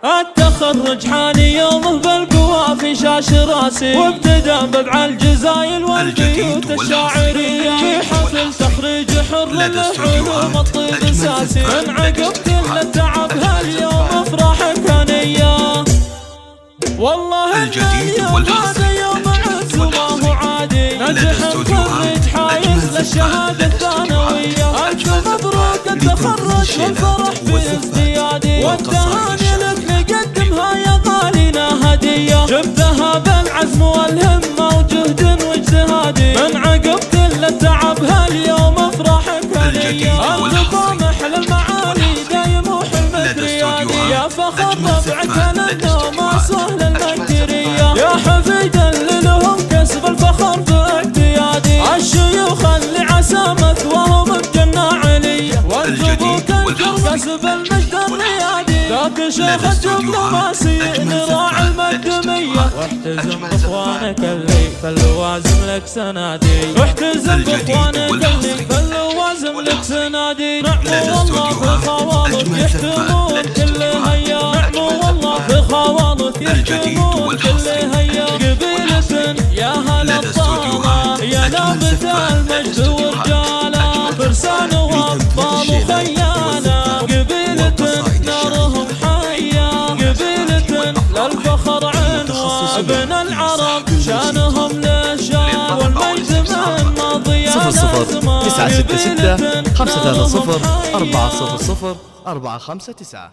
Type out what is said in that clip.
التخرج حاني يومه بالقوى في شاش راسي، وابتدى بضع الجزايل والبيوت الشاعرية في حفل تخريج حر للعلوم الطيب ساسي. من عقب كل التعب هاليوم افراحك هنية، والله الجديد هذا يوم عز وما هو عادي. نجح مخرج حايز للشهادة الثانوية، ألف مبروك التخرج والفرح في ازديادي، والتهاني لك نقدمها يا غالينا هدية. جبتها بالعزم والهمة وجهد واجتهادي، من عقب كل التعب هاليوم افراحك هنية. النظام احلى المعالي دايم وحلم الريادي، يا فخر ربعك للنوم سهل المكرية، يا حفيدا اللي لهم كسب الفخر في اعتيادي. الشيوخ اللي عسى مثواهم بجنة عليا، والجبوك الجر كسب المجد الريادي. ذاك شيخ الدبلوماسي راعي المقدمية، واحتزم باخوانك اللي فاللوازم لك سنادي، واحتزم باخوانك اللي فاللوازم لك سنادي. نعمو والله في خوالط يحتمون كل هيا، نعمو والله في خوالط يحتمون كل هيا. قبيلة يا هلا الطامة يا لابس المجد ورجالة، فرسان وابطال وخيانة. قبيلة نارهم حية، قبيلة للفخر عنوان، ابن العرب شانهم للشام والمجد من ماضي 00 966 530 400 459.